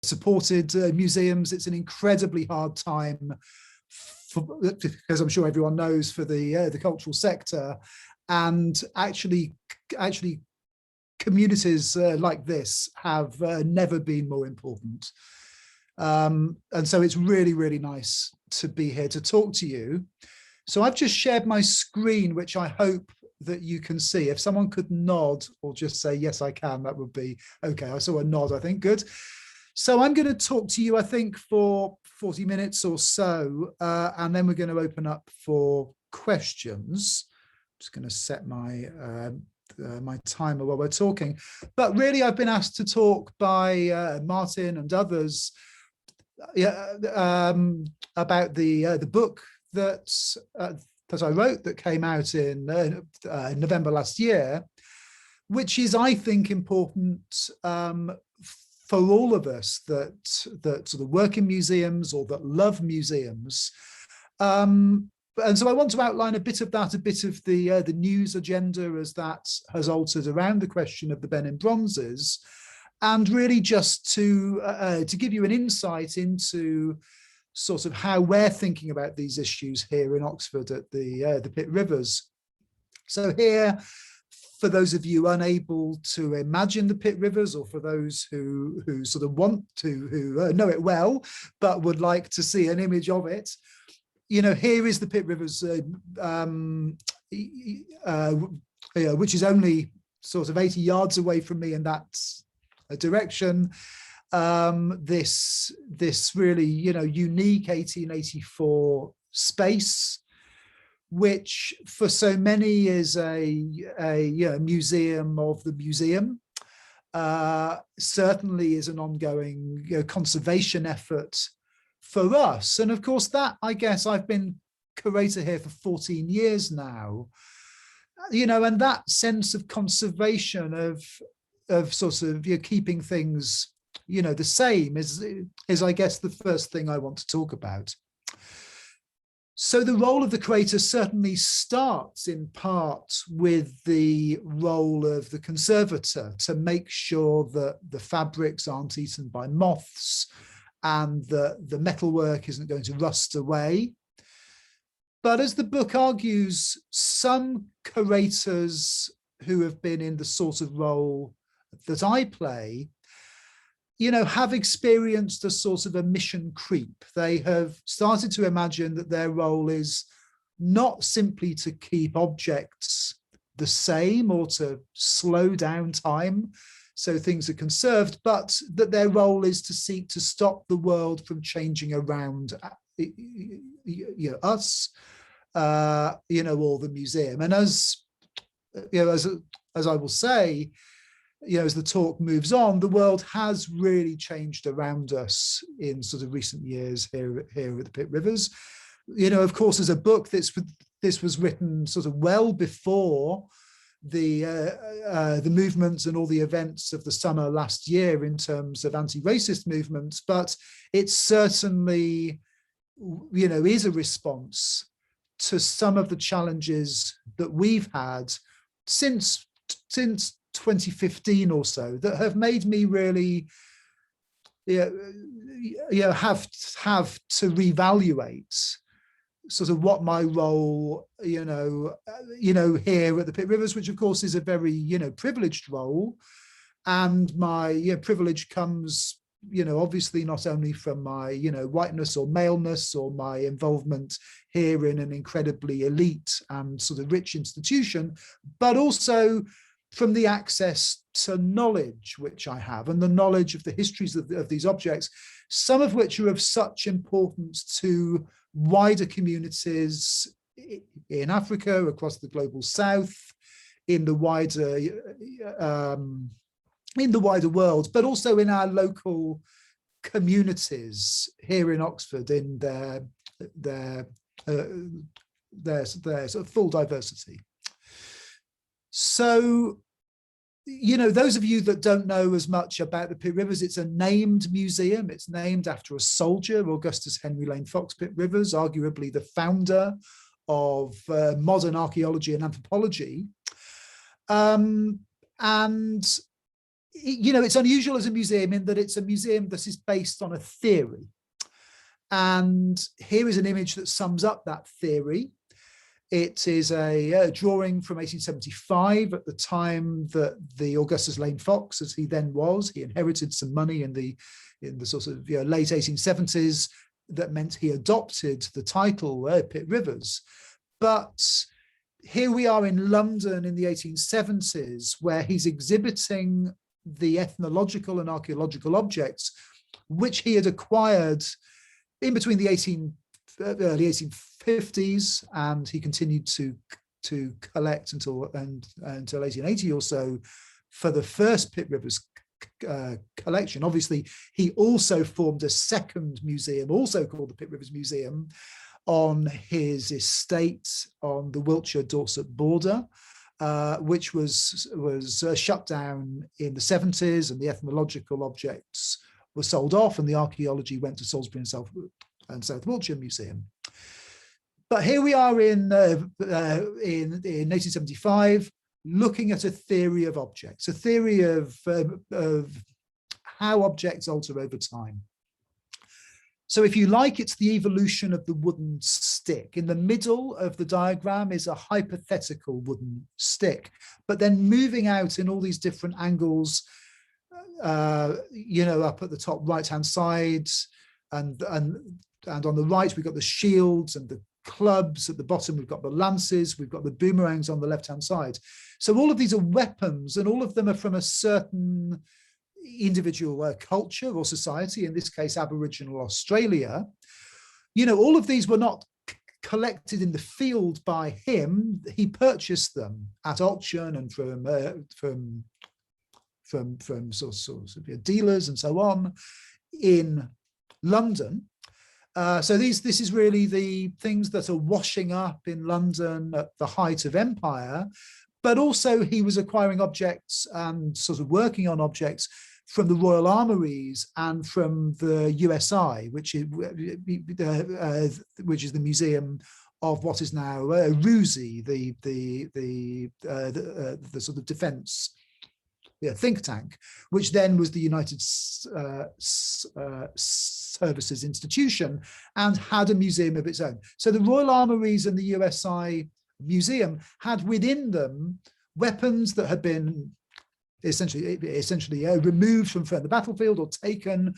supported museums. It's an incredibly hard time because I'm sure everyone knows, for the cultural sector, and actually communities like this have never been more important. And so it's really, really nice to be here to talk to you. So I've just shared my screen, which I hope that you can see. If someone could nod or just say, yes, I can, that would be okay. I saw a nod, I think, good. So I'm going to talk to you, I think, for 40 minutes or so, and then we're going to open up for questions. I'm just going to set my my timer while we're talking. But really, I've been asked to talk by Martin and others about the book that I wrote, that came out in November last year, which is, I think, important for all of us that sort of work in museums or that love museums. And so I want to outline a bit of that, a bit of the news agenda as that has altered around the question of the Benin bronzes, and really just to give you an insight into sort of how we're thinking about these issues here in Oxford at the Pitt Rivers. So here, for those of you unable to imagine the Pitt Rivers, or for those who sort of want to, who know it well, but would like to see an image of it, you know, here is the Pitt Rivers, which is only sort of 80 yards away from me in that direction. This really, you know, unique 1884 space, which for so many is a museum of the museum, certainly is an ongoing conservation effort for us. And of course, that, I guess, I've been curator here for 14 years now, you know, and that sense of conservation, of sort of keeping things, you know, the same is I guess the first thing I want to talk about. So the role of the curator certainly starts in part with the role of the conservator, to make sure that the fabrics aren't eaten by moths and that the metalwork isn't going to rust away. But as the book argues, some curators who have been in the sort of role that I play, you know, have experienced a sort of a mission creep. They have started to imagine that their role is not simply to keep objects the same or to slow down time so things are conserved, but that their role is to seek to stop the world from changing around us, you know, or the museum. And as you know, as I will say, you know, as the talk moves on, the world has really changed around us in sort of recent years here at the Pitt Rivers. You know, of course, as a book, this was written sort of well before the movements and all the events of the summer last year in terms of anti-racist movements, but it certainly, you know, is a response to some of the challenges that we've had since 2015 or so, that have made me really have to reevaluate sort of what my role, you know, here at the Pitt Rivers, which of course is a very, you know, privileged role. And my privilege comes, you know, obviously not only from my, you know, whiteness or maleness or my involvement here in an incredibly elite and sort of rich institution, but also from the access to knowledge which I have, and the knowledge of the histories of these objects, some of which are of such importance to wider communities in Africa, across the global south, in the wider world, but also in our local communities here in Oxford in their sort of full diversity. So, you know, those of you that don't know as much about the Pitt Rivers, it's a named museum. It's named after a soldier, Augustus Henry Lane Fox Pitt Rivers, arguably the founder of modern archaeology and anthropology. And it's unusual as a museum in that it's a museum that is based on a theory. And here is an image that sums up that theory. It is a drawing from 1875 at the time that the Augustus Lane Fox, as he then was, he inherited some money in the sort of late 1870s. That meant he adopted the title Pitt Rivers. But here we are in London in the 1870s, where he's exhibiting the ethnological and archaeological objects which he had acquired in between the early 1850s, and he continued to collect until 1880 or so for the first Pitt Rivers collection. Obviously, he also formed a second museum, also called the Pitt Rivers Museum, on his estate on the Wiltshire-Dorset border, which was shut down in the 70s, and the ethnological objects were sold off, and the archaeology went to Salisbury and South Wiltshire Museum. But here we are in 1875, looking at a theory of objects, a theory of how objects alter over time. So if you like, it's the evolution of the wooden stick. In the middle of the diagram is a hypothetical wooden stick, but then moving out in all these different angles, up at the top right-hand side, and on the right, we've got the shields and the clubs. At the bottom, we've got the lances, we've got the boomerangs on the left-hand side. So all of these are weapons, and all of them are from a certain individual culture or society, in this case, Aboriginal Australia. All of these were not collected in the field by him. He purchased them at auction and from sort of dealers and so on in London. So this is really the things that are washing up in London at the height of empire, but also he was acquiring objects and sort of working on objects from the Royal Armories and from the USI, which is the museum of what is now RUSI, the sort of defence think tank, which then was the United Services Institution and had a museum of its own. So the Royal Armories and the USI Museum had within them weapons that had been essentially removed from the battlefield or taken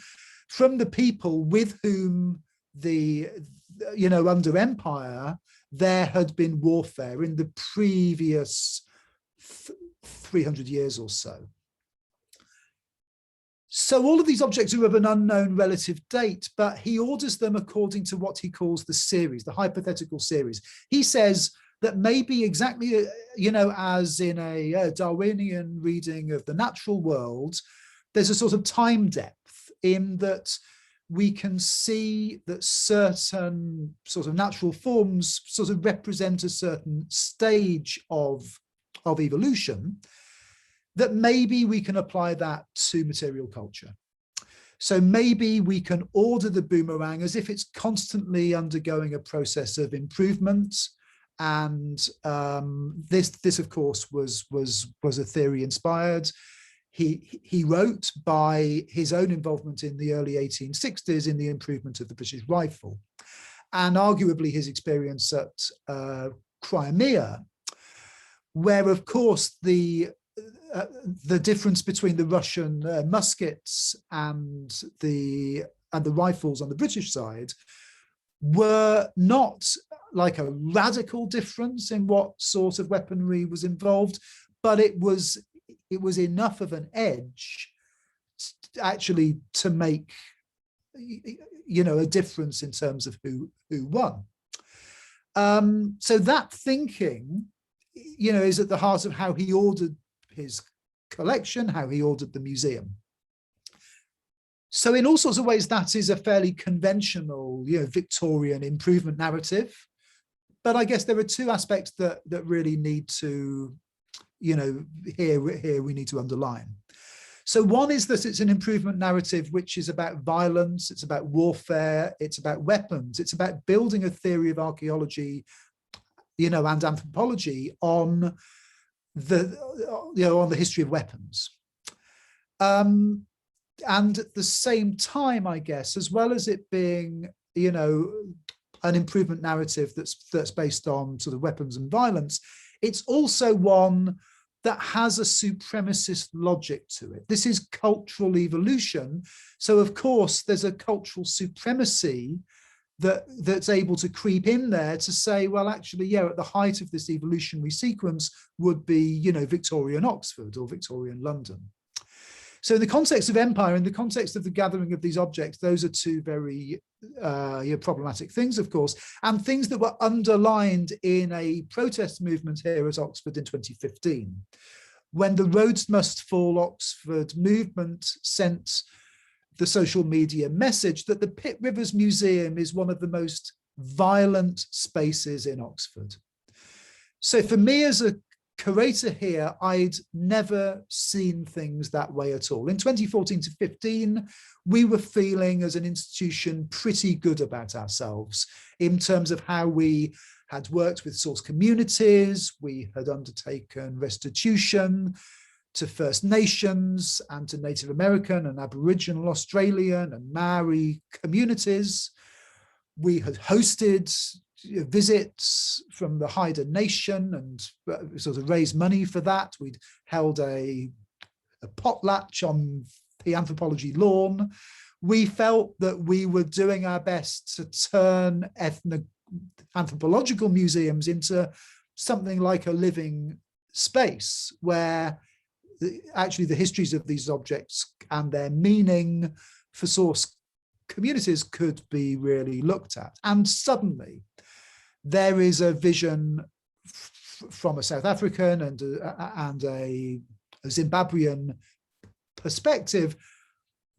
from the people with whom under empire there had been warfare in the previous 300 years or so. So all of these objects are of an unknown relative date, but he orders them according to what he calls the series, the hypothetical series. He says that maybe exactly, as in a Darwinian reading of the natural world, there's a sort of time depth in that we can see that certain sort of natural forms sort of represent a certain stage of evolution, that maybe we can apply that to material culture. So maybe we can order the boomerang as if it's constantly undergoing a process of improvement. And this of course was a theory inspired. He wrote by his own involvement in the early 1860s in the improvement of the British rifle, and arguably his experience at Crimea, where of course the difference between the Russian muskets and the rifles on the British side were not like a radical difference in what sort of weaponry was involved, but it was enough of an edge actually to make a difference in terms of who won. So that thinking is at the heart of how he ordered his collection, how he ordered the museum. So in all sorts of ways, that is a fairly conventional, Victorian improvement narrative. But I guess there are two aspects that really need to, here we need to underline. So one is that it's an improvement narrative which is about violence, it's about warfare, it's about weapons, it's about building a theory of archaeology, and anthropology on the history of weapons. And at the same time, I guess, as well as it being, you know, an improvement narrative that's based on sort of weapons and violence, it's also one that has a supremacist logic to it. This is cultural evolution. So of course, there's a cultural supremacy that's able to creep in there to say, well, actually, yeah, at the height of this evolutionary sequence would be, you know, Victorian Oxford or Victorian London. So in the context of empire, in the context of the gathering of these objects, those are two very problematic things, of course, and things that were underlined in a protest movement here at Oxford in 2015, when the Rhodes Must Fall Oxford movement sent the social media message that the Pitt Rivers Museum is one of the most violent spaces in Oxford. So for me as a curator here, I'd never seen things that way at all. In 2014 to 15, we were feeling as an institution pretty good about ourselves in terms of how we had worked with source communities, we had undertaken restitution to First Nations and to Native American and Aboriginal Australian and Maori communities. We had hosted visits from the Haida Nation and sort of raised money for that. We'd held a potlatch on the anthropology lawn. We felt that we were doing our best to turn anthropological museums into something like a living space where actually the histories of these objects and their meaning for source communities could be really looked at. And suddenly there is a vision from a South African and a Zimbabwean perspective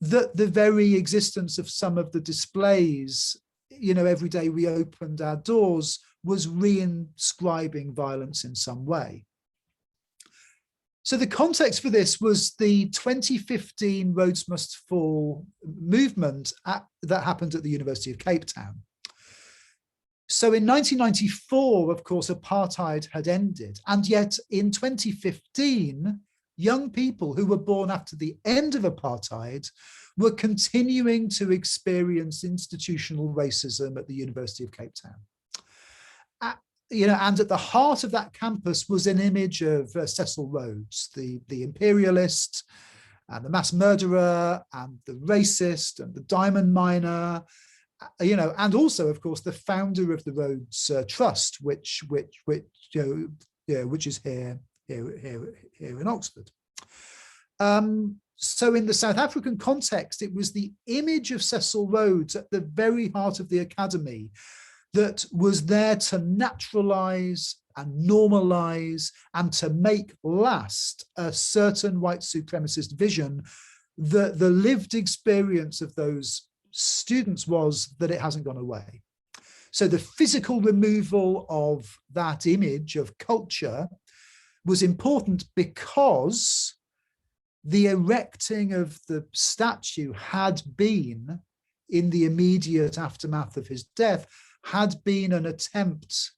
that the very existence of some of the displays, you know, every day we opened our doors was reinscribing violence in some way. So the context for this was the 2015 Rhodes Must Fall movement that happened at the University of Cape Town. So in 1994, of course, apartheid had ended. And yet in 2015, young people who were born after the end of apartheid were continuing to experience institutional racism at the University of Cape Town. You know, and at the heart of that campus was an image of Cecil Rhodes, the imperialist and the mass murderer and the racist and the diamond miner, you know, and also, of course, the founder of the Rhodes Trust, which is here in Oxford. So in the South African context, it was the image of Cecil Rhodes at the very heart of the academy that was there to naturalize and normalize and to make last a certain white supremacist vision that the lived experience of those students was that it hasn't gone away. So the physical removal of that image of culture was important because the erecting of the statue had been, in the immediate aftermath of his death, had been an attempt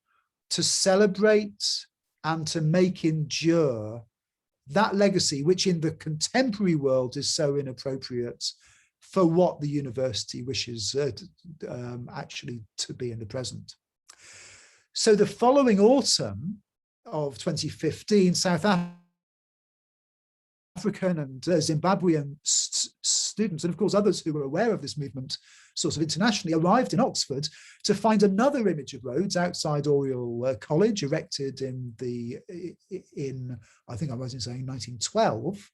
to celebrate and to make endure that legacy, which in the contemporary world is so inappropriate for what the university wishes actually to be in the present. So the following autumn of 2015, South African and Zimbabwean students, and of course others who were aware of this movement sort of internationally, arrived in Oxford to find another image of Rhodes outside Oriel College, erected in I think I was saying 1912.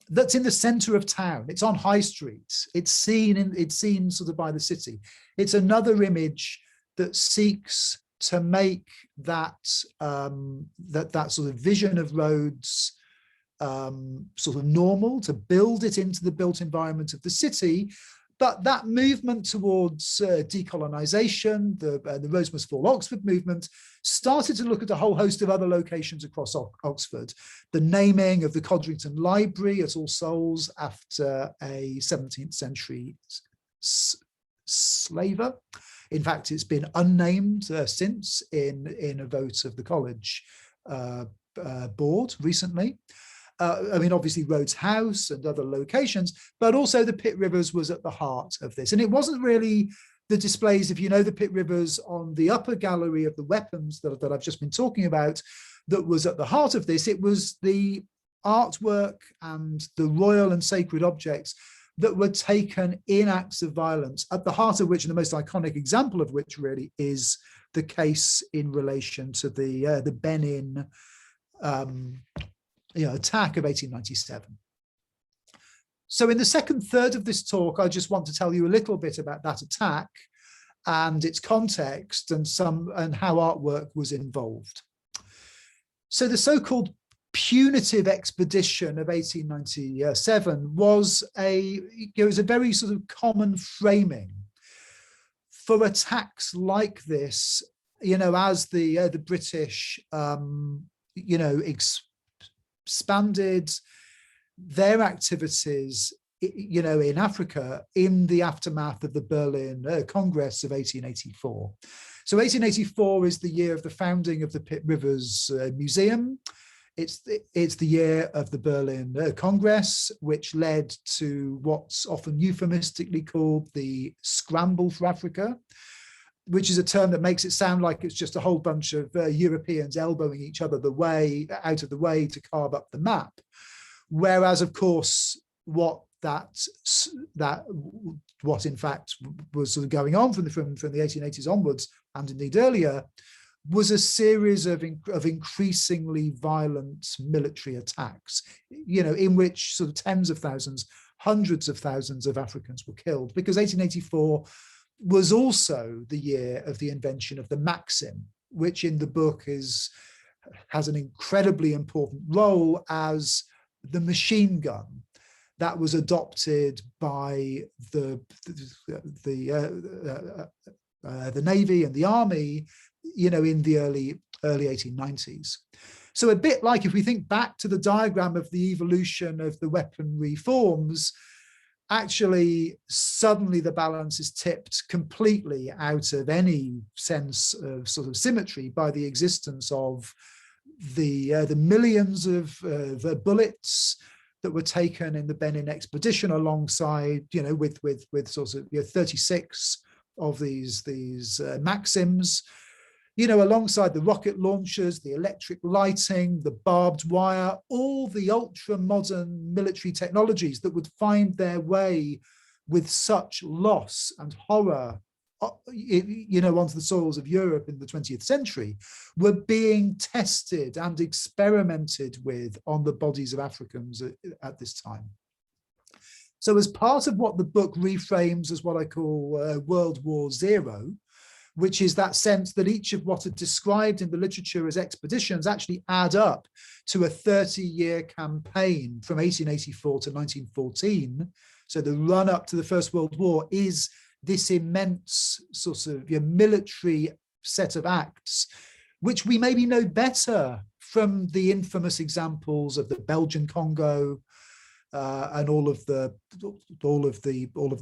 That's in the centre of town. It's on High Street. It's seen sort of by the city. It's another image that seeks to make that that sort of vision of Rhodes sort of normal, to build it into the built environment of the city. But that movement towards decolonization, the Rhodes Must Fall Oxford movement, started to look at a whole host of other locations across Oxford. The naming of the Codrington Library at All Souls after a 17th century slaver. In fact, it's been unnamed since in a vote of the college board recently. I mean, obviously Rhodes House and other locations, but also the Pit Rivers was at the heart of this. And it wasn't really the displays, if you know the Pit Rivers on the upper gallery of the weapons that I've just been talking about, that was at the heart of this. It was the artwork and the royal and sacred objects that were taken in acts of violence, at the heart of which, and the most iconic example of which really is the case in relation to the Benin attack of 1897. So in the second third of this talk, I just want to tell you a little bit about that attack and its context and how artwork was involved. So the so-called punitive expedition of 1897 was a very sort of common framing for attacks like this, as the British, expanded their activities, in Africa in the aftermath of the Berlin Congress of 1884. So 1884 is the year of the founding of the Pit Rivers Museum. It's the year of the Berlin Congress, which led to what's often euphemistically called the Scramble for Africa, which is a term that makes it sound like it's just a whole bunch of Europeans elbowing each other out of the way to carve up the map. Whereas, of course, what in fact was sort of going on from the 1880s onwards, and indeed earlier, was a series of increasingly violent military attacks, in which sort of tens of thousands, hundreds of thousands of Africans were killed, because 1884 was also the year of the invention of the Maxim, which in the book has an incredibly important role as the machine gun that was adopted by the Navy and the Army, in the early 1890s. So a bit like if we think back to the diagram of the evolution of the weaponry forms, actually suddenly the balance is tipped completely out of any sense of sort of symmetry by the existence of the millions of bullets that were taken in the Benin expedition, alongside, with sort of 36 of these Maxims, alongside the rocket launchers, the electric lighting, the barbed wire, all the ultra-modern military technologies that would find their way with such loss and horror, onto the soils of Europe in the 20th century, were being tested and experimented with on the bodies of Africans at this time. So as part of what the book reframes as what I call World War Zero, which is that sense that each of what are described in the literature as expeditions actually add up to a 30-year campaign from 1884 to 1914. So the run up to the First World War is this immense sort of military set of acts, which we maybe know better from the infamous examples of the Belgian Congo and all of the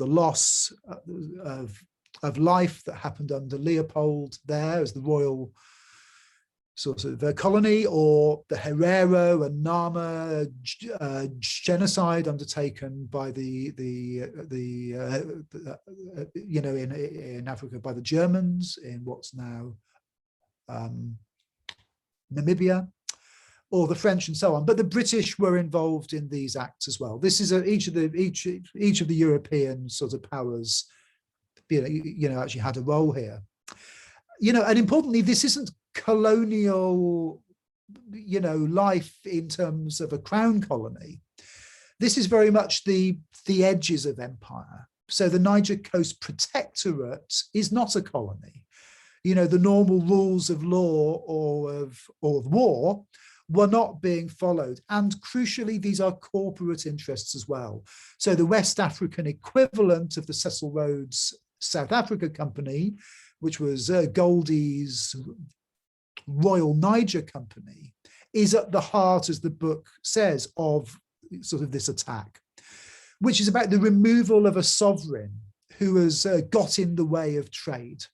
loss of life that happened under Leopold there as the royal sort of colony, or the Herero and Nama genocide undertaken by in Africa by the Germans in what's now Namibia, or the French, and so on. But the British were involved in these acts as well. This is each of the European sort of powers, actually had a role here. And importantly, this isn't colonial, life in terms of a crown colony. This is very much the edges of empire. So the Niger Coast Protectorate is not a colony. The normal rules of law or of war were not being followed. And crucially, these are corporate interests as well. So the West African equivalent of the Cecil Rhodes South Africa Company, which was Goldie's Royal Niger Company, is at the heart, as the book says, of sort of this attack, which is about the removal of a sovereign who has got in the way of trade.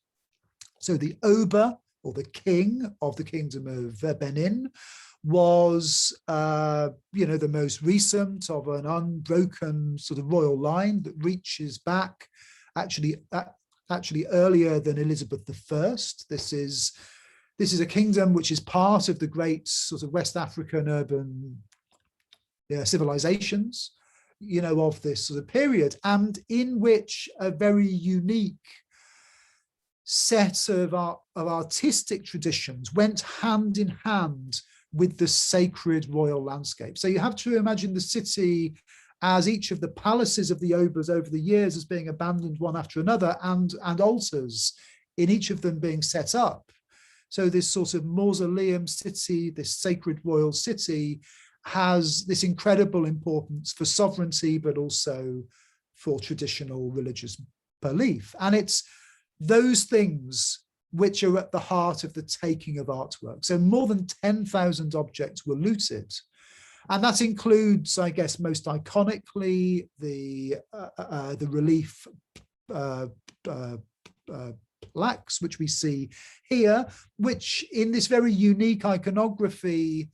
So the Oba, or the king of the Kingdom of Benin, was, the most recent of an unbroken sort of royal line that reaches back actually earlier than Elizabeth I. This is a kingdom which is part of the great sort of West African urban civilizations, of this sort of period, and in which a very unique set of artistic traditions went hand in hand with the sacred royal landscape. So you have to imagine the city as each of the palaces of the Obers over the years as being abandoned one after another, and altars in each of them being set up. So this sort of mausoleum city, this sacred royal city, has this incredible importance for sovereignty, but also for traditional religious belief. And it's those things which are at the heart of the taking of artwork. So more than 10,000 objects were looted. And that includes, I guess, most iconically, the relief plaques, which we see here, which in this very unique iconography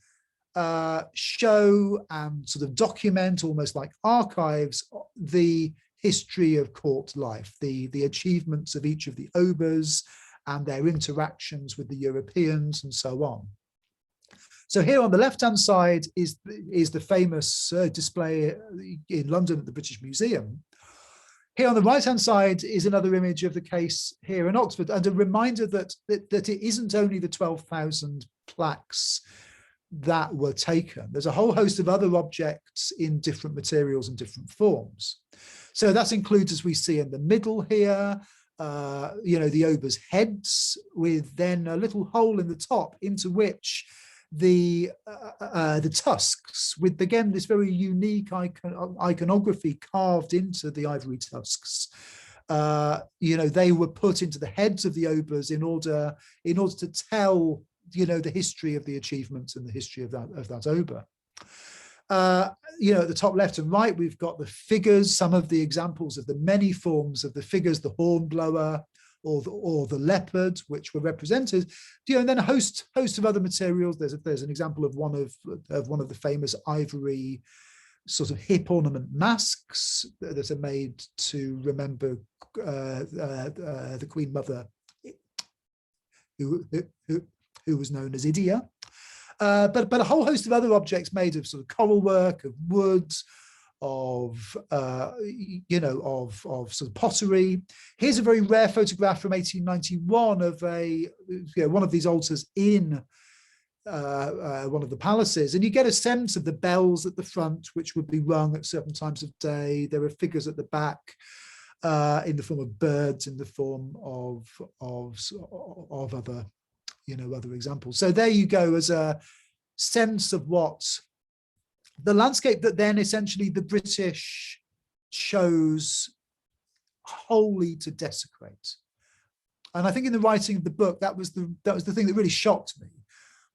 show and sort of document, almost like archives, the history of court life, the achievements of each of the Obers and their interactions with the Europeans and so on. So here on the left-hand side is the famous display in London at the British Museum. Here on the right-hand side is another image of the case here in Oxford, and a reminder that it isn't only the 12,000 plaques that were taken. There's a whole host of other objects in different materials and different forms. So that includes, as we see in the middle here, the Obers' heads, with then a little hole in the top into which the tusks, with again this very unique iconography carved into the ivory tusks. They were put into the heads of the Obers in order to tell the history of the achievements and the history of that Ober. At the top left and right, we've got the figures, some of the examples of the many forms of the figures, the hornblower or the leopard, which were represented, and then a host of other materials. There's an example of one of the famous ivory sort of hip ornament masks that are made to remember the Queen Mother, who was known as Idia. But a whole host of other objects made of sort of coral work, of wood, of sort of pottery. Here's a very rare photograph from 1891 of one of these altars in one of the palaces, and you get a sense of the bells at the front, which would be rung at certain times of day. There are figures at the back in the form of birds, in the form of other other examples. So there you go, as a sense of what the landscape that then essentially the British chose wholly to desecrate. And I think in the writing of the book, that was the thing that really shocked me,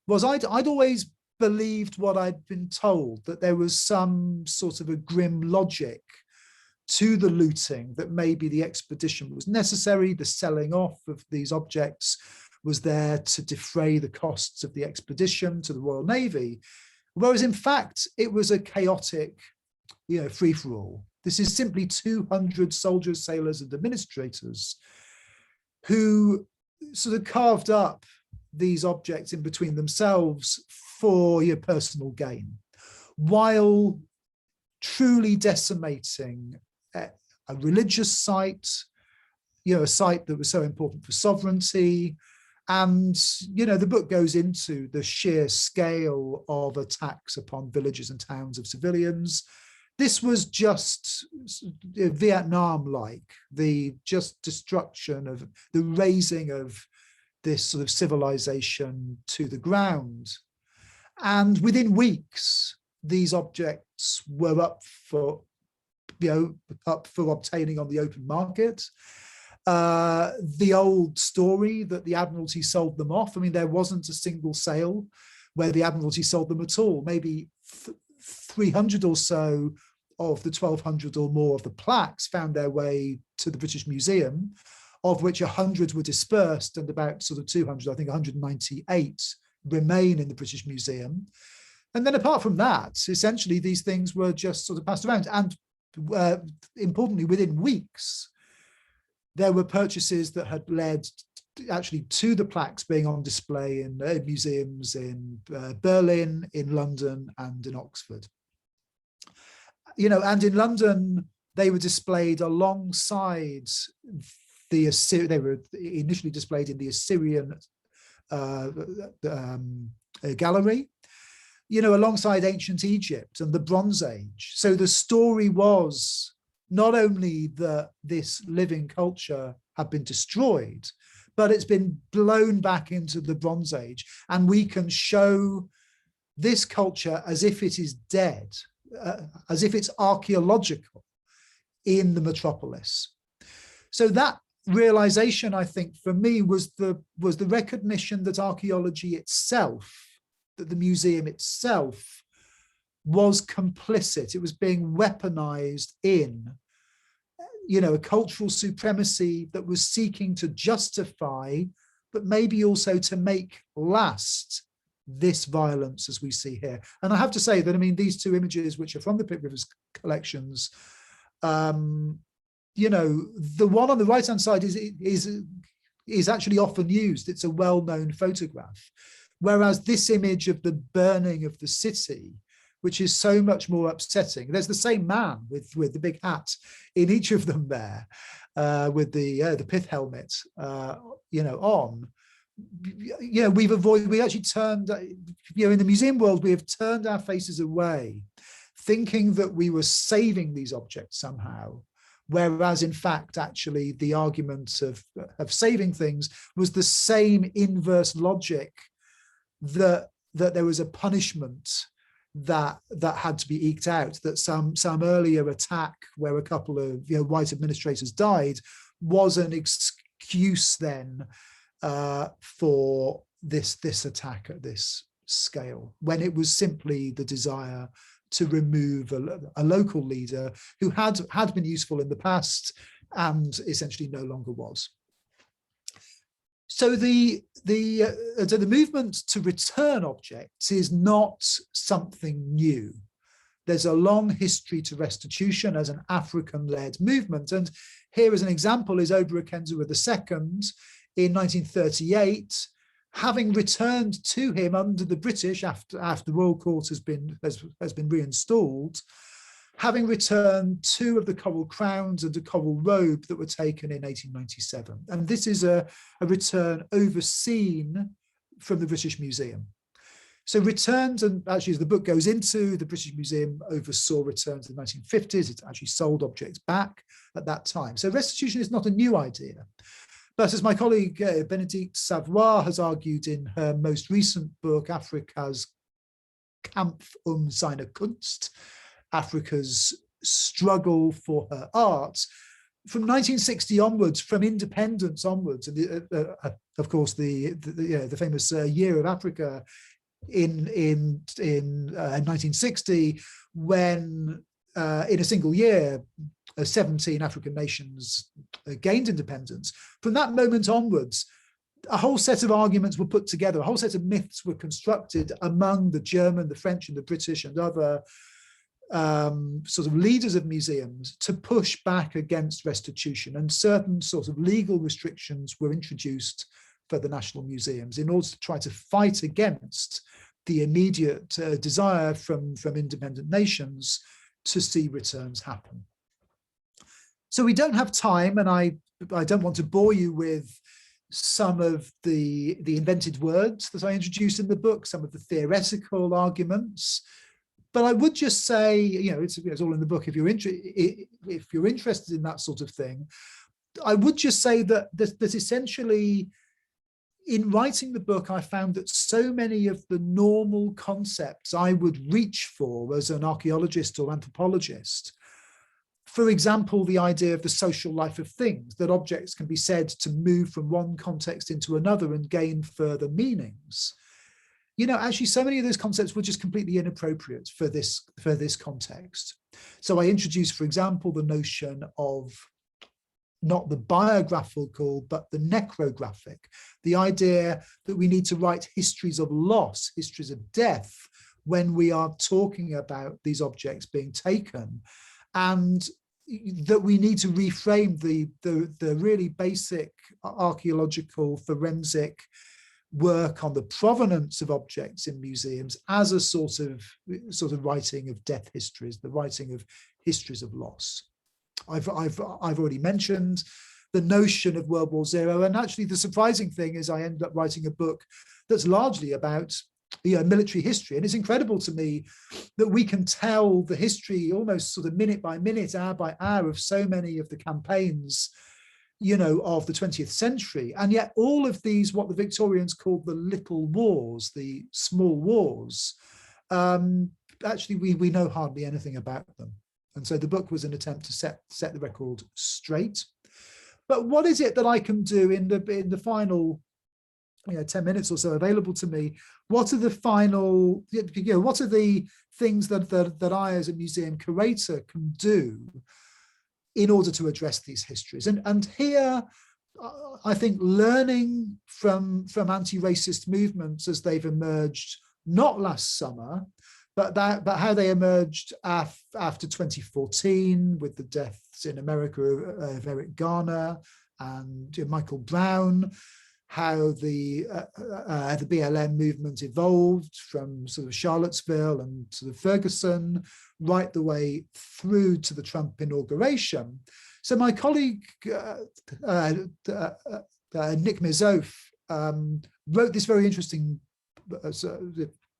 was I'd always believed what I'd been told, that there was some sort of a grim logic to the looting, that maybe the expedition was necessary, the selling off of these objects was there to defray the costs of the expedition to the Royal Navy, whereas in fact it was a chaotic, free-for-all. This is simply 200 soldiers, sailors, and administrators who sort of carved up these objects in between themselves for your personal gain, while truly decimating a religious site, a site that was so important for sovereignty. And, the book goes into the sheer scale of attacks upon villages and towns of civilians. This was just Vietnam-like, the just destruction of the razing of this sort of civilization to the ground. And within weeks, these objects were up for obtaining on the open market. The old story that the Admiralty sold them off, there wasn't a single sale where the Admiralty sold them at all. Maybe 300 or so of the 1,200 or more of the plaques found their way to the British Museum, of which 100 were dispersed, and about sort of 200, I think 198 remain in the British Museum. And then apart from that, essentially these things were just sort of passed around. And importantly, within weeks, there were purchases that had led actually to the plaques being on display in museums in Berlin, in London, and in Oxford. You know, and in London, they were displayed alongside the Assyrian. They were initially displayed in the Assyrian gallery, you know, alongside ancient Egypt and the Bronze Age. So the story was not only that this living culture had been destroyed, but it's been blown back into the Bronze Age, and we can show this culture as if it is dead, as if it's archaeological in the metropolis. So that realization, I think, for me was the recognition that archaeology itself, that the museum itself was complicit. It was being weaponized in, you know, a cultural supremacy that was seeking to justify, but maybe also to make last this violence as we see here. And I have to say that, I mean, these two images, which are from the Pitt Rivers collections, you know, the one on the right-hand side is actually often used. It's a well-known photograph. Whereas this image of the burning of the city, which is so much more upsetting. There's the same man with the big hat in each of them there, with the pith helmet, you know, on. You know, we actually turned, you know, in the museum world, we have turned our faces away, thinking that we were saving these objects somehow. Whereas in fact, actually, the argument of saving things was the same inverse logic that there was a punishment that had to be eked out, that some earlier attack where a couple of, you know, white administrators died was an excuse then for this attack at this scale, when it was simply the desire to remove a local leader who had been useful in the past and essentially no longer was. So the movement to return objects is not something new. There's a long history to restitution as an African-led movement. And here as an example is Obere Okenziwa II in 1938, having returned to him under the British after the Royal Court has been reinstalled, having returned two of the coral crowns and a coral robe that were taken in 1897. And this is a return overseen from the British Museum. So returns, and actually as the book goes into, the British Museum oversaw returns in the 1950s. It actually sold objects back at that time. So restitution is not a new idea. But as my colleague Bénédicte Savoy has argued in her most recent book, Afrika's Kampf seine Kunst, Africa's struggle for her art, from 1960 onwards, from independence onwards, and of course the famous Year of Africa in 1960, when in a single year 17 African nations gained independence. From that moment onwards, a whole set of arguments were put together, a whole set of myths were constructed among the German, the French, and the British, and other sort of leaders of museums to push back against restitution, and certain sort of legal restrictions were introduced for the national museums in order to try to fight against the immediate desire from independent nations to see returns happen. So we don't have time, and I don't want to bore you with some of the invented words that I introduced in the book, some of the theoretical arguments. But I would just say, you know, it's all in the book if you're interested in that sort of thing. I would just say that essentially, in writing the book, I found that so many of the normal concepts I would reach for as an archaeologist or anthropologist, for example, the idea of the social life of things, that objects can be said to move from one context into another and gain further meanings. You know, actually, so many of those concepts were just completely inappropriate for this context. So I introduced, for example, the notion of not the biographical, but the necrographic, the idea that we need to write histories of loss, histories of death, when we are talking about these objects being taken, and that we need to reframe the really basic archaeological forensic work on the provenance of objects in museums as a sort of writing of death histories, the writing of histories of loss. I've already mentioned the notion of World War Zero, and actually the surprising thing is I ended up writing a book that's largely about military history, and it's incredible to me that we can tell the history almost sort of minute by minute, hour by hour of so many of the campaigns of the 20th century, and yet all of these, what the Victorians called the little wars, the small wars, actually we know hardly anything about them. And so the book was an attempt to set the record straight. But what is it that I can do in the final 10 minutes or so available to me? What are the final, what are the things that I as a museum curator can do in order to address these histories? And here, I think learning from anti-racist movements as they've emerged, not last summer, but how they emerged after 2014 with the deaths in America of Eric Garner and Michael Brown, how the BLM movement evolved from sort of Charlottesville and sort of Ferguson right the way through to the Trump inauguration. So my colleague Nick Mizof wrote this very interesting,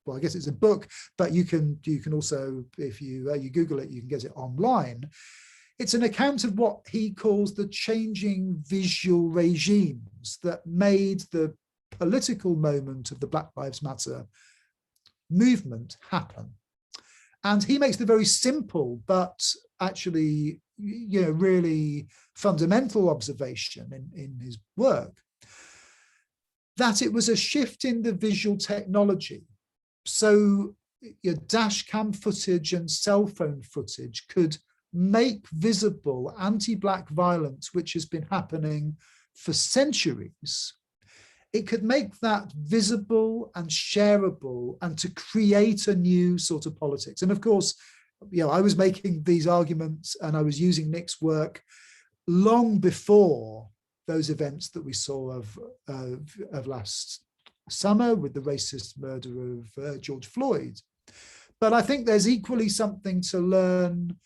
well, I guess it's a book, but you can also, if you Google it, you can get it online. It's an account of what he calls the changing visual regimes that made the political moment of the Black Lives Matter movement happen. And he makes the very simple, but actually, really fundamental observation in his work, that it was a shift in the visual technology. So your dash cam footage and cell phone footage could make visible anti-Black violence, which has been happening for centuries. It could make that visible and shareable, and to create a new sort of politics. And of course, I was making these arguments and I was using Nick's work long before those events that we saw of last summer with the racist murder of George Floyd. But I think there's equally something to learn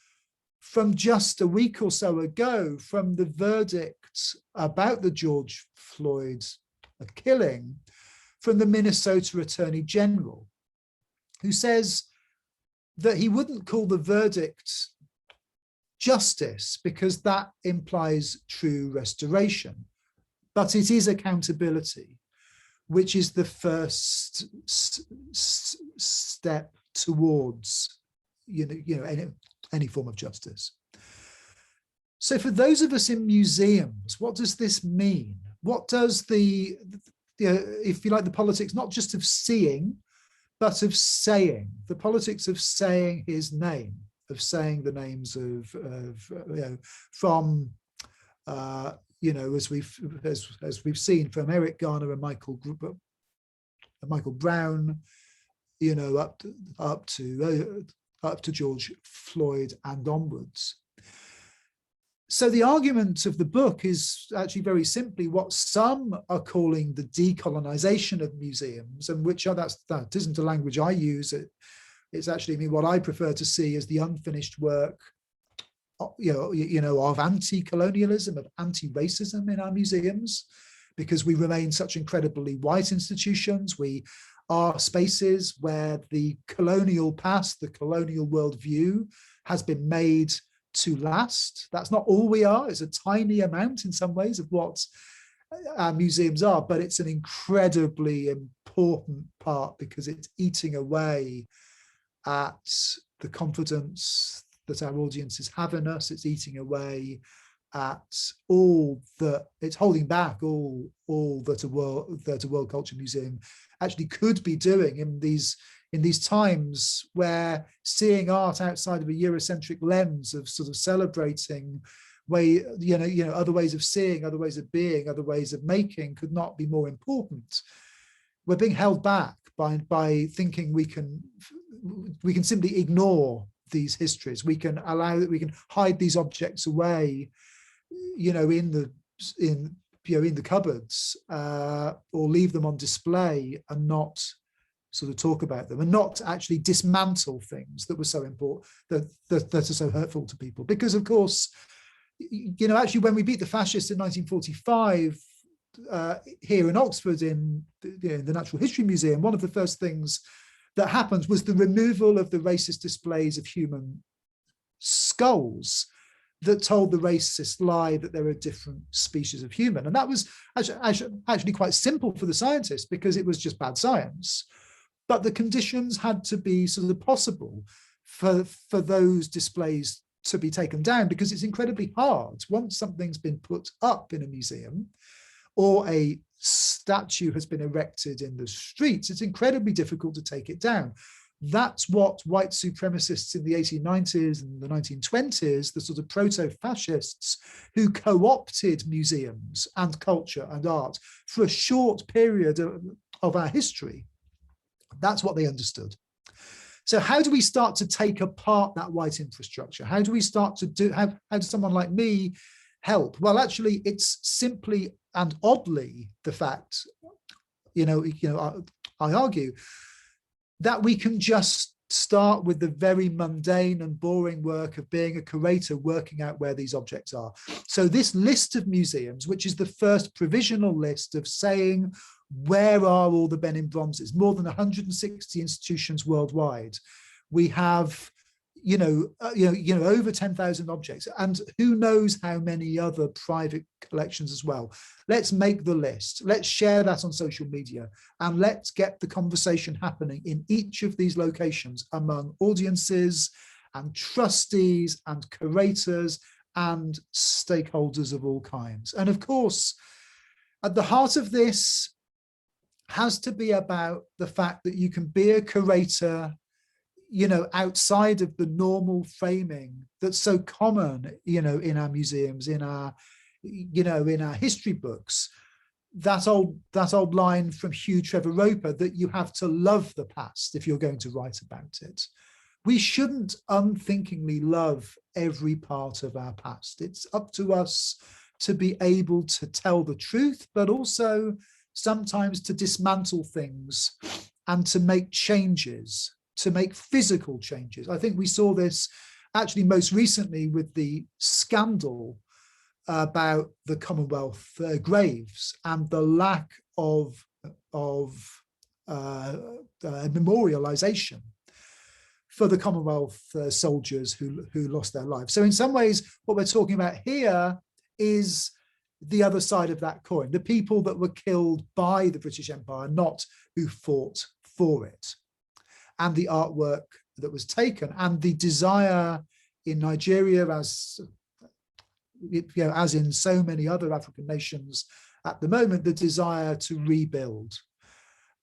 from just a week or so ago, from the verdict about the George Floyd killing, from the Minnesota Attorney General, who says that he wouldn't call the verdict justice because that implies true restoration, but it is accountability, which is the first step towards any form of justice. So for those of us in museums, what does this mean? What does the if you like, the politics, not just of seeing, but of saying, the politics of saying his name, of saying the names of from as we've seen from Eric Garner and Michael Brown, up to George Floyd and onwards. So the argument of the book is actually very simply what some are calling the decolonization of museums, and that isn't a language I use. It's actually what I prefer to see as the unfinished work, of anti-colonialism, of anti-racism in our museums, because we remain such incredibly white institutions. We are spaces where the colonial past, the colonial worldview has been made to last. That's not all we are. It's a tiny amount in some ways of what our museums are, but it's an incredibly important part because it's eating away at the confidence that our audiences have in us. It's eating away at all that, it's holding back all that a world culture museum actually could be doing in these times where seeing art outside of a Eurocentric lens of sort of celebrating other ways of seeing, other ways of being, other ways of making could not be more important. We're being held back by thinking we can simply ignore these histories. We can hide these objects away, in the cupboards, or leave them on display and not sort of talk about them, and not actually dismantle things that were so important, that are so hurtful to people. Because of course, actually when we beat the fascists in 1945, here in Oxford in the Natural History Museum, one of the first things that happened was the removal of the racist displays of human skulls that told the racist lie that there are different species of human. And that was actually quite simple for the scientists, because it was just bad science. But the conditions had to be sort of possible for those displays to be taken down, because it's incredibly hard. Once something's been put up in a museum or a statue has been erected in the streets, it's incredibly difficult to take it down. That's what white supremacists in the 1890s and the 1920s, the sort of proto-fascists who co-opted museums and culture and art for a short period of our history, that's what they understood. So how do we start to take apart that white infrastructure? How do we start to do, how does someone like me help? Well, actually, it's simply and oddly the fact, I argue, that we can just start with the very mundane and boring work of being a curator, working out where these objects are. So this list of museums, which is the first provisional list of saying, where are all the Benin bronzes? More than 160 institutions worldwide. We have, over 10,000 objects, and who knows how many other private collections as well. Let's make the list. Let's share that on social media, and let's get the conversation happening in each of these locations among audiences and trustees and curators and stakeholders of all kinds. And of course, at the heart of this has to be about the fact that you can be a curator, outside of the normal framing that's so common, in our museums, in our history books. That old line from Hugh Trevor Roper, that you have to love the past if you're going to write about it. We shouldn't unthinkingly love every part of our past. It's up to us to be able to tell the truth, but also sometimes to dismantle things and to make changes, to make physical changes. I think we saw this actually most recently with the scandal about the Commonwealth graves and the lack of memorialization for the Commonwealth soldiers who lost their lives. So in some ways, what we're talking about here is the other side of that coin, the people that were killed by the British Empire, not who fought for it, and the artwork that was taken, and the desire in Nigeria, as in so many other African nations at the moment, the desire to rebuild,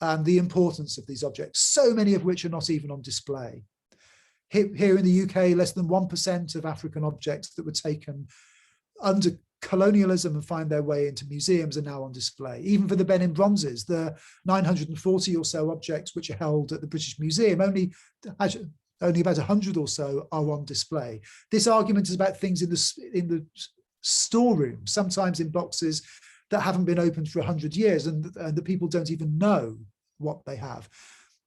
and the importance of these objects, so many of which are not even on display. Here in the UK, less than 1% of African objects that were taken under colonialism and find their way into museums are now on display. Even for the Benin bronzes, the 940 or so objects which are held at the British Museum, only about 100 or so are on display. This argument is about things in the storeroom, sometimes in boxes that haven't been opened for 100 years, and the people don't even know what they have.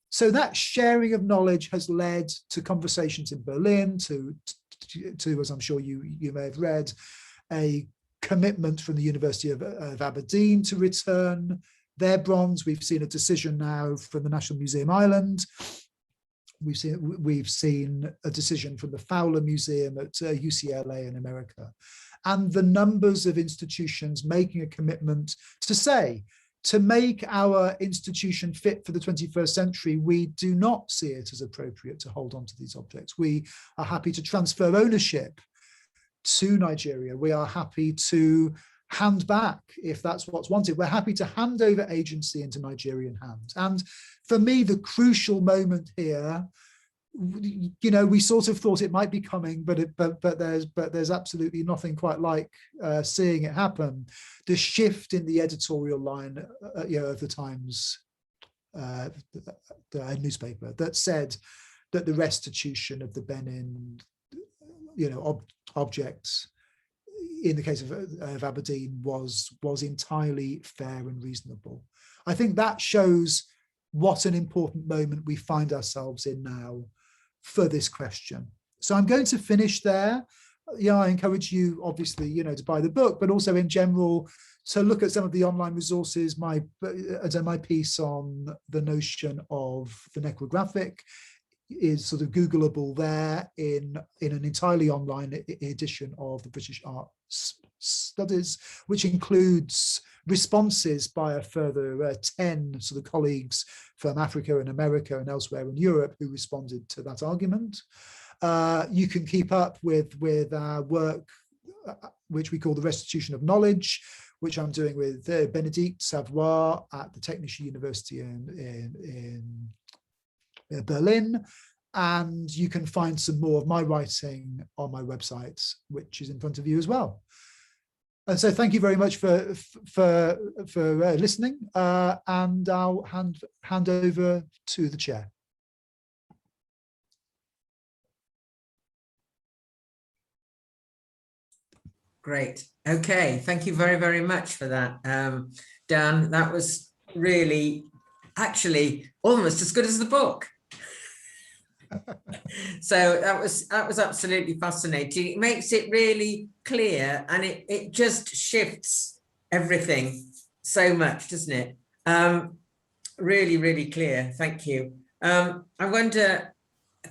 So that sharing of knowledge has led to conversations in Berlin, to as I'm sure you may have read, a commitment from the University of Aberdeen to return their bronze. We've seen a decision now from the National Museum Ireland. We've seen a decision from the Fowler Museum at UCLA in America. And the numbers of institutions making a commitment to make our institution fit for the 21st century, we do not see it as appropriate to hold on to these objects. We are happy to transfer ownership to Nigeria. We are happy to hand back if that's what's wanted. We're happy to hand over agency into Nigerian hands. And for me, the crucial moment here you know, we sort of thought it might be coming, but there's absolutely nothing quite like seeing it happen. The shift in the editorial line, you know, of the Times the newspaper, that said that the restitution of the Benin, you know, objects in the case of Aberdeen was entirely fair and reasonable. I think that shows what an important moment we find ourselves in now for this question. So I'm going to finish there. Yeah, I encourage you, obviously, you know, to buy the book, but also in general to look at some of the online resources. My piece on the notion of the necrographic is sort of Googleable there in an entirely online edition of the British Art Studies, which includes responses by a further 10 sort of colleagues from Africa and America and elsewhere in Europe who responded to that argument. You can keep up with our work, which we call the Restitution of Knowledge, which I'm doing with Bénédicte Savoy at the Technische University in Berlin. And you can find some more of my writing on my website, which is in front of you as well. And so thank you very much for listening, and I'll hand over to the chair. Great. Okay. Thank you very, very much for that, Dan. That was really, actually, almost as good as the book. So that was absolutely fascinating. It makes it really clear, and it just shifts everything so much, doesn't it? Really, really clear. Thank you. I wonder,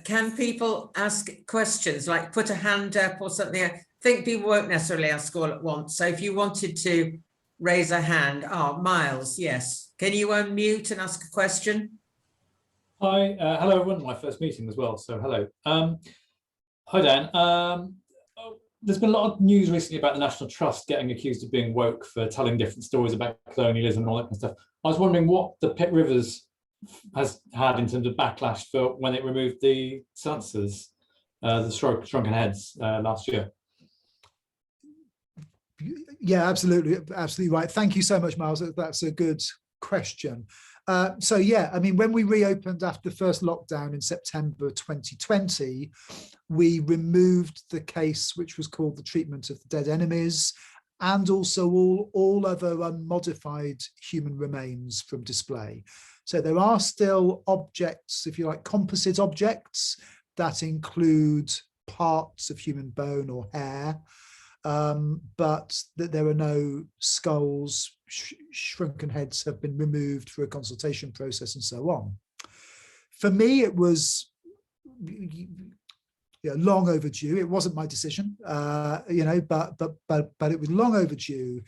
can people ask questions, like put a hand up or something? I think people won't necessarily ask all at once. So if you wanted to raise a hand, Miles, yes. Can you unmute and ask a question? Hi, hello everyone, my first meeting as well, so hello. Hi Dan, there's been a lot of news recently about the National Trust getting accused of being woke for telling different stories about colonialism and all that kind of stuff. I was wondering what the Pitt Rivers has had in terms of backlash for when it removed the silencers, the shrunken heads last year. Yeah, absolutely right. Thank you so much, Miles. That's a good question. So yeah, I mean, when we reopened after the first lockdown in September 2020, we removed the case which was called the treatment of the dead enemies, and also all other unmodified human remains from display. So there are still objects, if you like, composite objects that include parts of human bone or hair, but that there are no skulls, shrunken heads have been removed for a consultation process and so on. For me, it was long overdue. It wasn't my decision, but it was long overdue,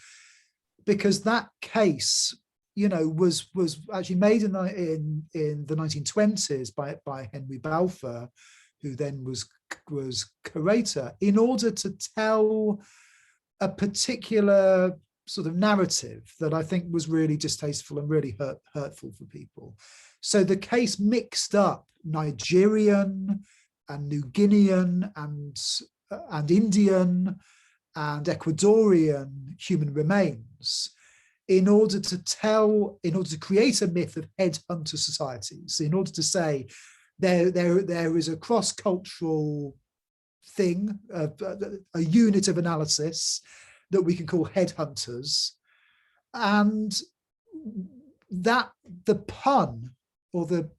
because that case, was actually made in the 1920s by Henry Balfour, who then was curator, in order to tell a particular sort of narrative that I think was really distasteful and really hurtful for people. So the case mixed up Nigerian and New Guinean and Indian and Ecuadorian human remains in order to create a myth of headhunter societies, in order to say there is a cross-cultural thing, a unit of analysis that we can call headhunters, and that the pun or the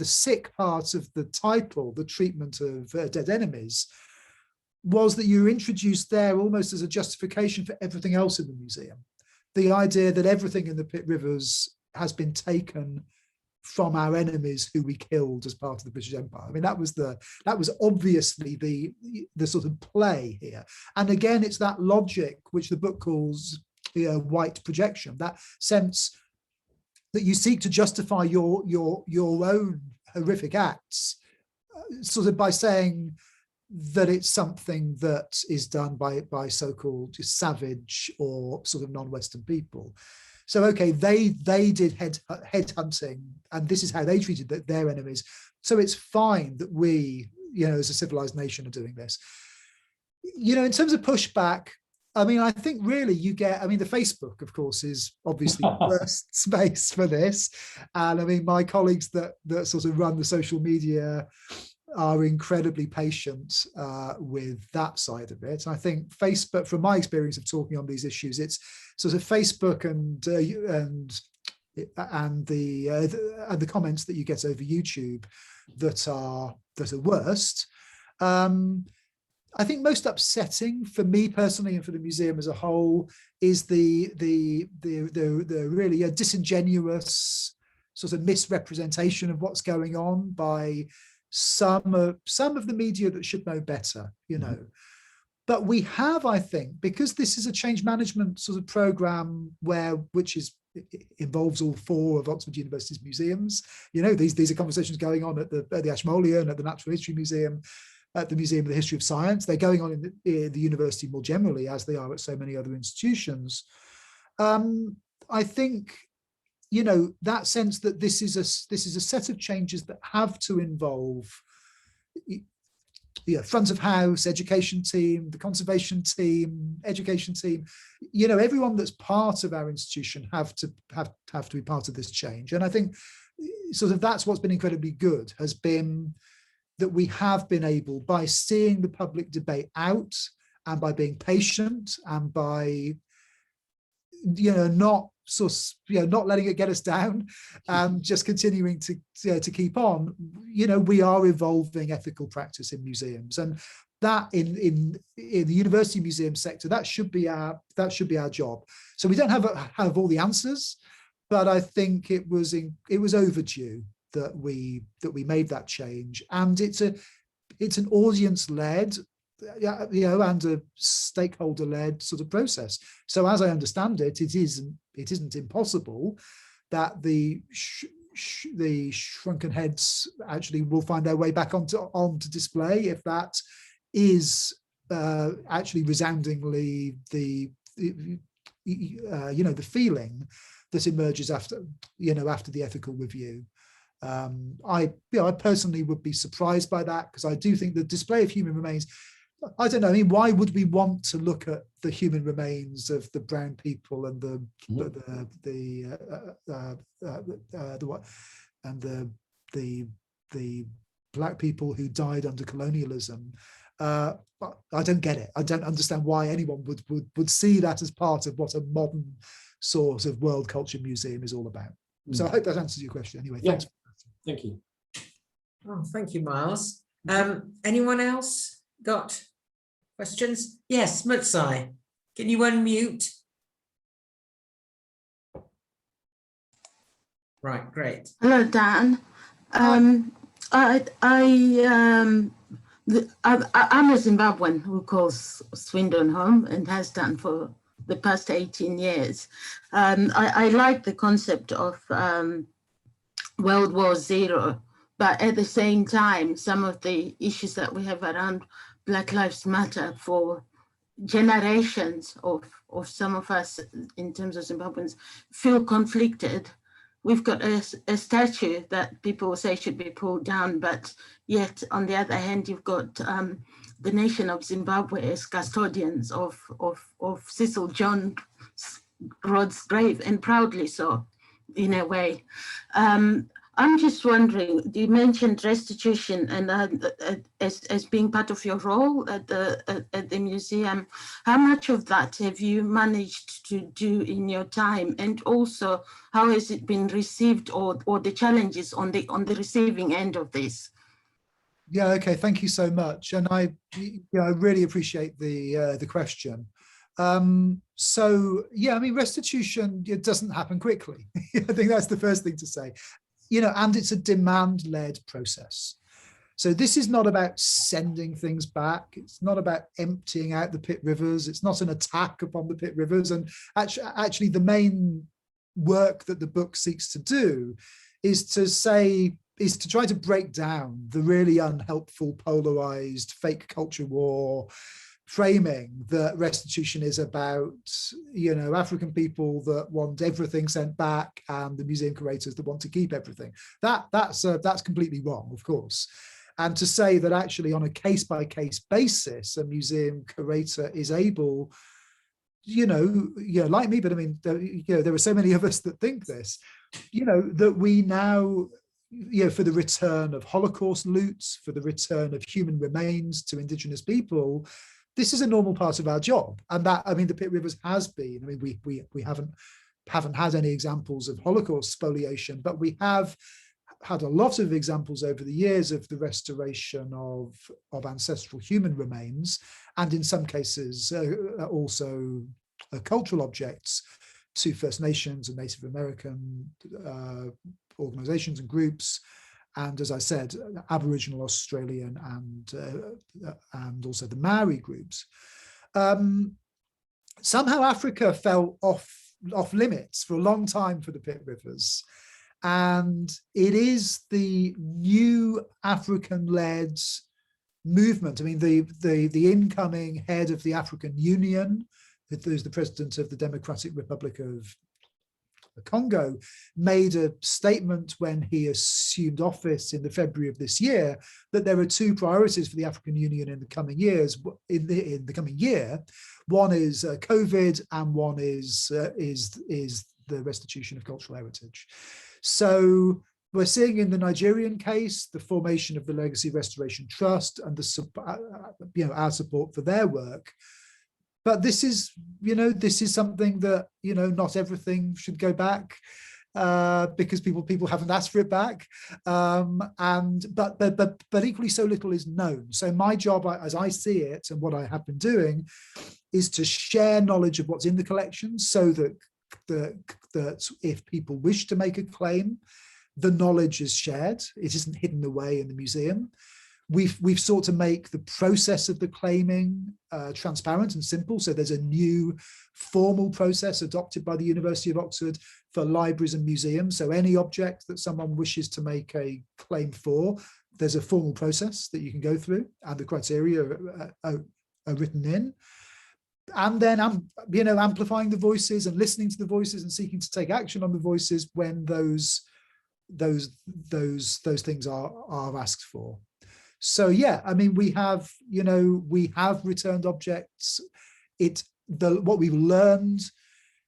sick part of the title, the treatment of dead enemies, was that you were introduced there almost as a justification for everything else in the museum. The idea that everything in the Pitt Rivers has been taken from our enemies who we killed as part of the British Empire. I mean, that was obviously the sort of play here. And again, it's that logic which the book calls white projection, that sense that you seek to justify your own horrific acts, sort of by saying that it's something that is done by so-called savage or sort of non-Western people. So, okay, they did head hunting, and this is how they treated their enemies. So it's fine that we, as a civilized nation, are doing this. In terms of pushback, I mean, I think really you get, I mean, the Facebook, of course, is obviously the worst space for this. And I mean, my colleagues that sort of run the social media are incredibly patient with that side of it. I think Facebook, from my experience of talking on these issues, it's sort of Facebook and the comments that you get over YouTube that are worst. I think most upsetting for me personally and for the museum as a whole is the really disingenuous sort of misrepresentation of what's going on by some of the media that should know better, But we have, I think, because this is a change management sort of program which involves all 4 of Oxford University's museums. These are conversations going on at the Ashmolean, at the Natural History Museum, at the Museum of the History of Science. They're going on in the university more generally, as they are at so many other institutions. I think, that sense that this is a set of changes that have to involve front of house, education team, the conservation team, education team, everyone that's part of our institution have to be part of this change. And I think sort of that's what's been incredibly good, has been that we have been able, by seeing the public debate out and by being patient and by, not letting it get us down, just continuing to keep on, we are evolving ethical practice in museums. And that in the university museum sector, that should be our job. So we don't have all the answers, but I think it was overdue that we made that change, and it's an audience-led, and a stakeholder-led sort of process. So as I understand it, it isn't impossible that the shrunken heads actually will find their way back onto display, if that is actually resoundingly the feeling that emerges after the ethical review. I personally would be surprised by that, because I do think the display of human remains, I don't know, I mean, why would we want to look at the human remains of the brown people and the black people who died under colonialism? I don't get it. I don't understand why anyone would see that as part of what a modern sort of world culture museum is all about. So I hope that answers your question. Anyway, thanks. Thank you. Oh, thank you, Miles. Anyone else got questions? Yes, Mutsai, can you unmute? Right, great. Hello, Dan. I'm a Zimbabwean who calls Swindon home and has done for the past 18 years. I like the concept of World War Zero, but at the same time, some of the issues that we have around Black Lives Matter for generations of some of us in terms of Zimbabweans feel conflicted. We've got a statue that people say should be pulled down, but yet on the other hand, you've got the nation of Zimbabwe as custodians of Cecil John Rhodes' grave, and proudly so, in a way. I'm just wondering, you mentioned restitution and as being part of your role at the museum. How much of that have you managed to do in your time, and also how has it been received, or the challenges on the receiving end of this? Yeah, okay, thank you so much, and I really appreciate the question. So yeah, I mean, restitution, it doesn't happen quickly. I think that's the first thing to say. And it's a demand-led process. So this is not about sending things back. It's not about emptying out the pit rivers. It's not an attack upon the pit rivers. And actually the main work that the book seeks to do is to try to break down the really unhelpful, polarized fake culture war, framing that restitution is about, you know, African people that want everything sent back and the museum curators that want to keep everything. That's completely wrong, of course. And to say that actually on a case-by-case basis, a museum curator is able, you know, like me, but I mean, there are so many of us that think this, you know, that we now, you know, for the return of Holocaust loots, for the return of human remains to indigenous people, this is a normal part of our job. And that, I mean, the Pitt Rivers has been, I mean, we haven't had any examples of Holocaust spoliation, but we have had a lot of examples over the years of the restoration of ancestral human remains, and in some cases also cultural objects to First Nations and Native American organizations and groups, and as I said, Aboriginal Australian and also the Maori groups. Somehow Africa fell off limits for a long time for the Pitt Rivers. And it is the new African-led movement. I mean, the incoming head of the African Union, who's the president of the Democratic Republic of Congo, made a statement when he assumed office in the February of this year that there are two priorities for the African Union in the coming years. In the coming year, one is COVID, and one is the restitution of cultural heritage. So we're seeing in the Nigerian case the formation of the Legacy Restoration Trust and our support for their work. But this is, this is something that, not everything should go back because people haven't asked for it back. But equally so little is known. So my job, as I see it, and what I have been doing, is to share knowledge of what's in the collections, so that if people wish to make a claim, the knowledge is shared. It isn't hidden away in the museum. We've sought to make the process of the claiming transparent and simple. So there's a new formal process adopted by the University of Oxford for libraries and museums. So any object that someone wishes to make a claim for, there's a formal process that you can go through, and the criteria are written in. And then, amplifying the voices and listening to the voices and seeking to take action on the voices when those things are asked for. So yeah, I mean, we have returned objects. What we've learned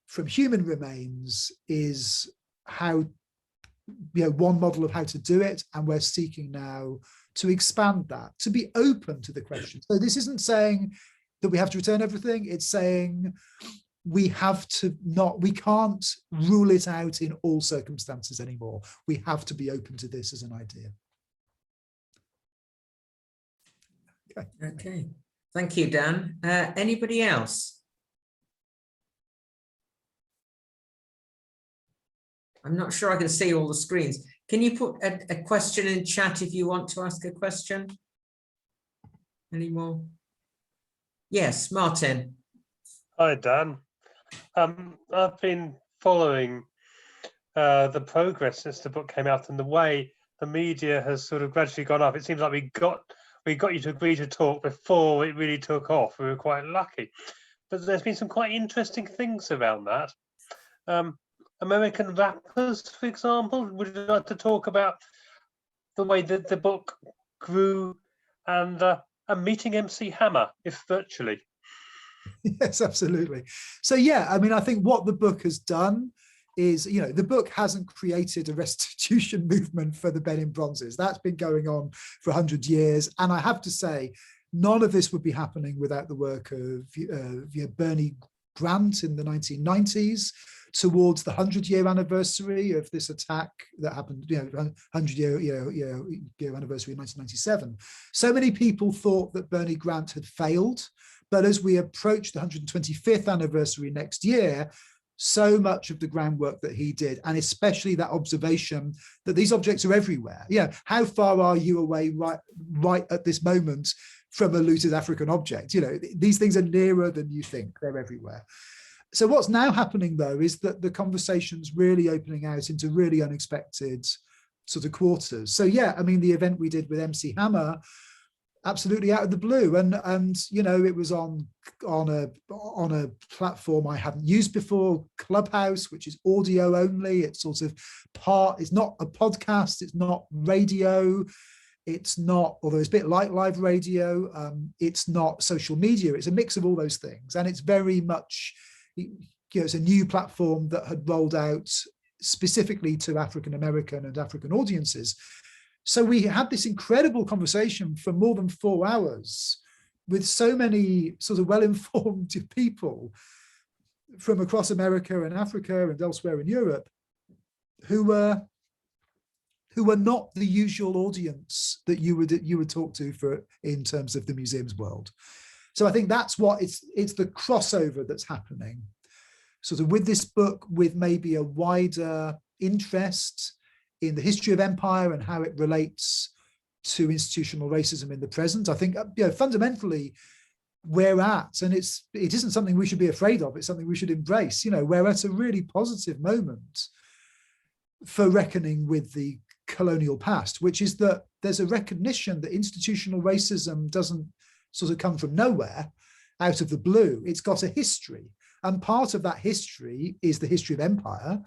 from human remains is how, one model of how to do it, and we're seeking now to expand that, to be open to the question. So this isn't saying that we have to return everything. It's saying we can't rule it out in all circumstances anymore. We have to be open to this as an idea. Okay, thank you, Dan. Anybody else? I'm not sure I can see all the screens. Can you put a question in chat if you want to ask a question? Any more? Yes, Martin. Hi, Dan. I've been following the progress since the book came out, and the way the media has sort of gradually gone up. It seems like we got you to agree to talk before it really took off. We were quite lucky. But there's been some quite interesting things around that. American rappers, for example. Would you like to talk about the way that the book grew, and meeting MC Hammer, if virtually? Yes, absolutely. So yeah, I mean, I think what the book has done is, the book hasn't created a restitution movement for the Benin bronzes. That's been going on for 100 years. And I have to say, none of this would be happening without the work of Bernie Grant in the 1990s, towards the 100-year anniversary of this attack that happened, 100-year anniversary in 1997. So many people thought that Bernie Grant had failed, but as we approach the 125th anniversary next year, so much of the groundwork that he did, and especially that observation that these objects are everywhere. How far are you away right at this moment from a looted African object? These things are nearer than you think. They're everywhere. So what's now happening, though, is that the conversation's really opening out into really unexpected sort of quarters. So yeah, I mean, the event we did with MC Hammer, absolutely out of the blue, and you know, it was on a platform I hadn't used before, Clubhouse, which is audio only. It's sort of it's not a podcast, it's not radio, it's not, although it's a bit like live radio, it's not social media, it's a mix of all those things, and it's very much, you know, it's a new platform that had rolled out specifically to African American and African audiences. So we had this incredible conversation for more than 4 hours with so many sort of well-informed people from across America and Africa and elsewhere in Europe who were not the usual audience that you would talk to for in terms of the museums world. So I think that's what it's the crossover that's happening, sort of with this book, with maybe a wider interest in the history of empire and how it relates to institutional racism in the present. I think, you know, fundamentally we're at, and it isn't something we should be afraid of, it's something we should embrace. You know, we're at a really positive moment for reckoning with the colonial past, which is that there's a recognition that institutional racism doesn't sort of come from nowhere, out of the blue. It's got a history, and part of that history is the history of empire.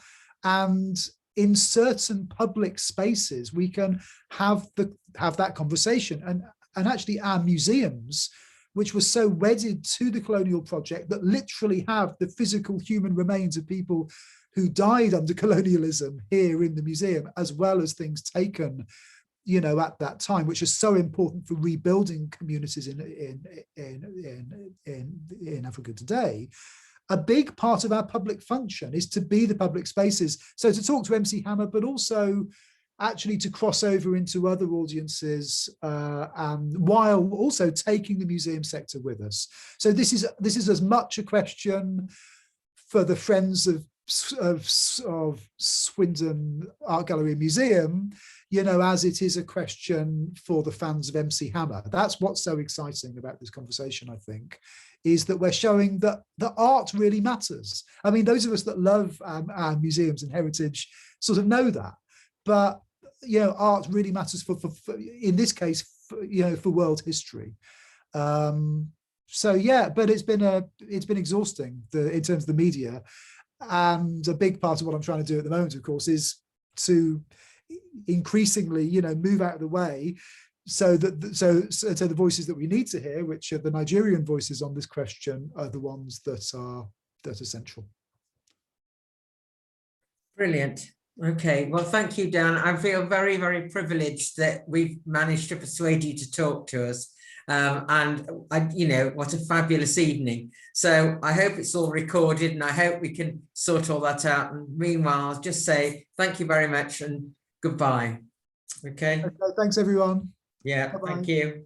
And in certain public spaces, we can have that conversation. And actually our museums, which were so wedded to the colonial project, that literally have the physical human remains of people who died under colonialism here in the museum, as well as things taken, you know, at that time, which is so important for rebuilding communities in Africa today. A big part of our public function is to be the public spaces. So to talk to MC Hammer, but also actually to cross over into other audiences, while also taking the museum sector with us. So this is as much a question for the friends of Swindon Art Gallery and Museum, you know, as it is a question for the fans of MC Hammer. That's what's so exciting about this conversation, I think, is that we're showing that the art really matters. I mean, those of us that love our museums and heritage sort of know that, but, you know, art really matters for in this case, you know, for world history. So yeah, but it's been exhausting in terms of the media. And a big part of what I'm trying to do at the moment, of course, is to increasingly, you know, move out of the way, so that the voices that we need to hear, which are the Nigerian voices on this question, are the ones that are central. Brilliant. Okay, well, thank you, Dan. I feel very, very privileged that we've managed to persuade you to talk to us. And you know, what a fabulous evening. So I hope it's all recorded, and I hope we can sort all that out. And meanwhile, I'll just say thank you very much and goodbye. Okay. Thanks, everyone. Yeah, Bye-bye. Thank you.